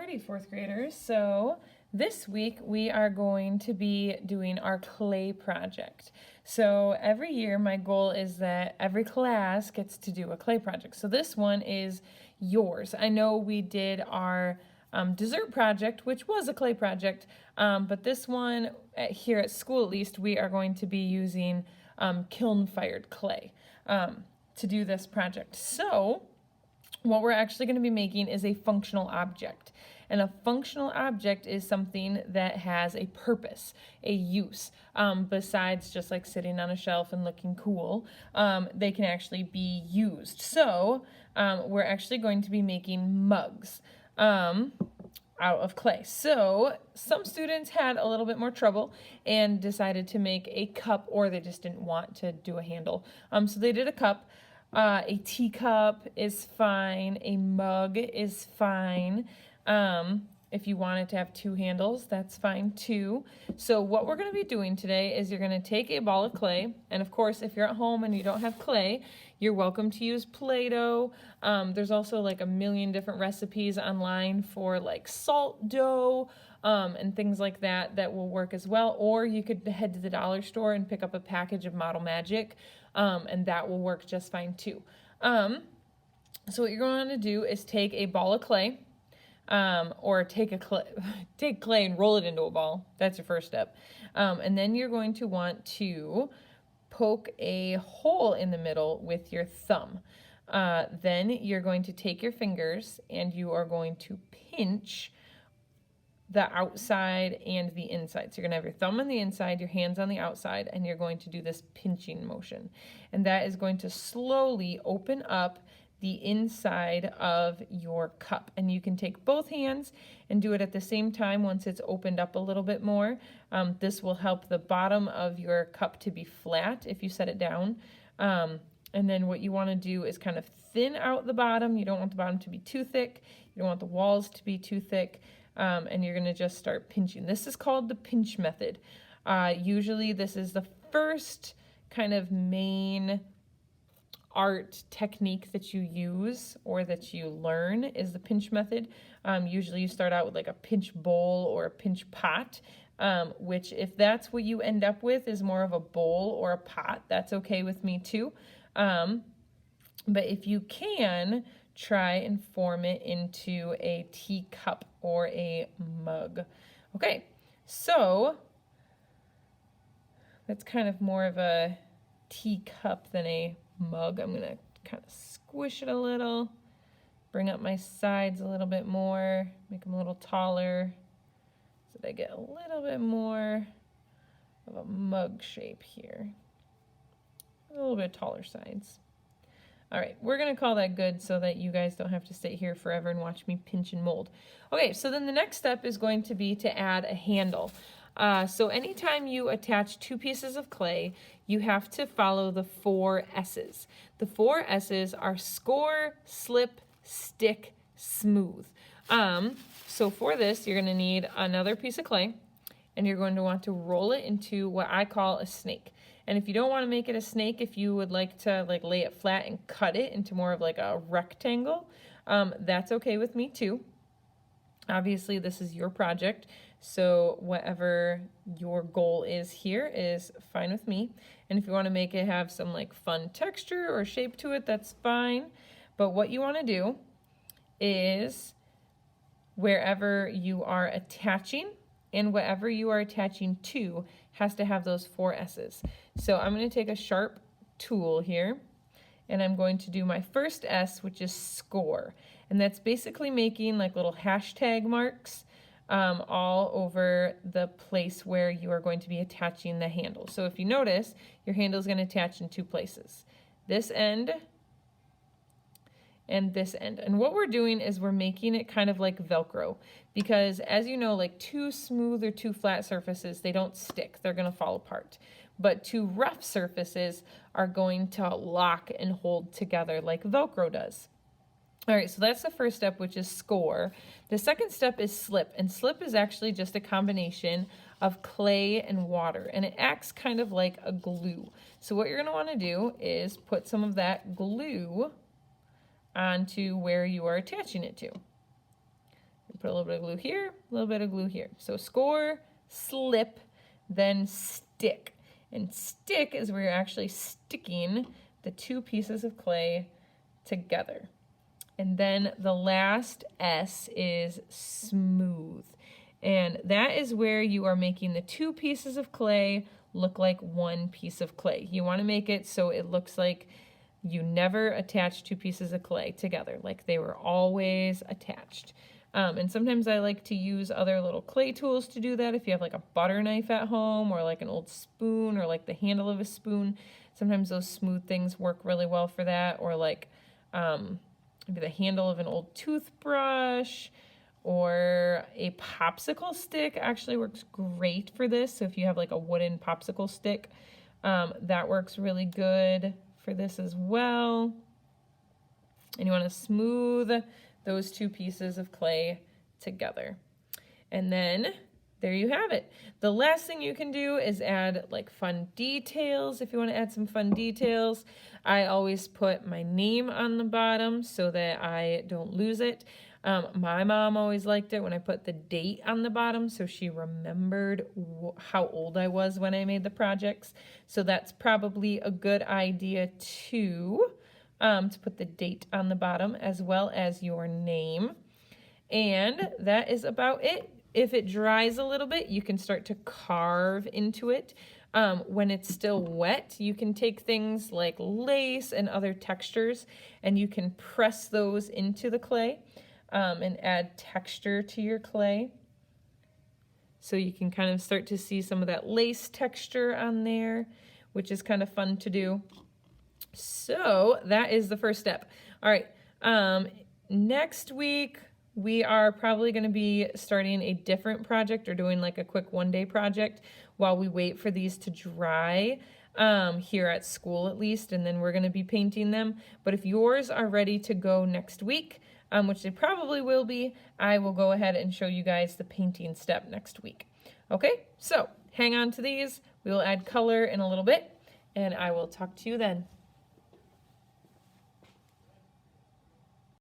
Alrighty, fourth graders. So this week we are going to be doing our clay project. So every year my goal is that every class gets to do a clay project. So this one is yours. I know we did our dessert project, which was a clay project, but this one here at school at least, we are going to be using kiln-fired clay to do this project. So what we're actually going to be making is a functional object. And a functional object is something that has a purpose, a use, besides just like sitting on a shelf and looking cool. They can actually be used. So we're actually going to be making mugs out of clay. So some students had a little bit more trouble and decided to make a cup, or they just didn't want to do a handle. So they did a cup. A teacup is fine. A mug is fine. If you want it to have two handles, that's fine too. So what we're going to be doing today is you're going to take a ball of clay, and of course if you're at home and you don't have clay, you're welcome to use Play-Doh. There's also like a million different recipes online for like salt dough and things like that that will work as well. Or you could head to the dollar store and pick up a package of Model Magic, and that will work just fine too. So what you're going to do is take a ball of clay, or take clay and roll it into a ball. That's your first step. And then you're going to want to poke a hole in the middle with your thumb. Then you're going to take your fingers and you are going to pinch the outside and the inside. So you're going to have your thumb on the inside, your hands on the outside, and you're going to do this pinching motion. And that is going to slowly open up the inside of your cup. And you can take both hands and do it at the same time once it's opened up a little bit more. This will help the bottom of your cup to be flat if you set it down. And then what you want to do is kind of thin out the bottom. You don't want the bottom to be too thick. You don't want the walls to be too thick. And you're going to just start pinching. This is called the pinch method. Usually this is the first kind of main art technique that you use or that you learn is the pinch method. Usually you start out with like a pinch bowl or a pinch pot, which if that's what you end up with is more of a bowl or a pot, that's okay with me too. But if you can, try and form it into a teacup or a mug. Okay, so that's kind of more of a teacup than a mug. I'm gonna kind of squish it a little, bring up my sides a little bit more, make them a little taller so that I get a little bit more of a mug shape here. A little bit taller sides. All right, we're going to call that good so that you guys don't have to sit here forever and watch me pinch and mold. Okay, so then the next step is going to be to add a handle. So anytime you attach two pieces of clay, you have to follow the 4 S's. The 4 S's are score, slip, stick, smooth. So for this, you're going to need another piece of clay, and you're going to want to roll it into what I call a snake. And if you don't want to make it a snake, if you would like to like lay it flat and cut it into more of like a rectangle, that's okay with me too. Obviously, this is your project, so whatever your goal is here is fine with me. And if you want to make it have some like fun texture or shape to it, that's fine. But what you want to do is wherever you are attaching and whatever you are attaching to has to have those 4 S's. So I'm going to take a sharp tool here, and I'm going to do my first S, which is score. And that's basically making like little hashtag marks all over the place where you are going to be attaching the handle. So if you notice, your handle is going to attach in 2 places. This end and this end. And what we're doing is we're making it kind of like Velcro, because as you know, like 2 smooth or 2 flat surfaces, they don't stick. They're going to fall apart. But 2 rough surfaces are going to lock and hold together like Velcro does. All right, so that's the first step, which is score. The second step is slip, and slip is actually just a combination of clay and water, and it acts kind of like a glue. So what you're going to want to do is put some of that glue onto where you are attaching it to. Put Put a little bit of glue here, a little bit of glue here. So score, slip, then stick. And stick is where you're actually sticking the two pieces of clay together. And then the last S is smooth. And that is where you are making the two pieces of clay look like one piece of clay. You want to make it so it looks like you never attached two pieces of clay together, like they were always attached. And sometimes I like to use other little clay tools to do that. If you have like a butter knife at home or like an old spoon or like the handle of a spoon, sometimes those smooth things work really well for that. Or like maybe the handle of an old toothbrush or a popsicle stick actually works great for this. So if you have like a wooden popsicle stick, that works really good for this as well. And you want to smooth those two pieces of clay together. And then there you have it. The last thing you can do is add like fun details. If you want to add some fun details, I always put my name on the bottom so that I don't lose it. My mom always liked it when I put the date on the bottom, so she remembered how old I was when I made the projects. So that's probably a good idea too, to put the date on the bottom as well as your name. And that is about it. If it dries a little bit, you can start to carve into it. When it's still wet, you can take things like lace and other textures and you can press those into the clay. And add texture to your clay. So you can kind of start to see some of that lace texture on there, which is kind of fun to do. So that is the first step. All right, next week we are probably going to be starting a different project or doing like a quick one-day project while we wait for these to dry. Here at school at least, and then we're going to be painting them. But if yours are ready to go next week, which they probably will be, I will go ahead and show you guys the painting step next week. Okay, so hang on to these. We will add color in a little bit, and I will talk to you then.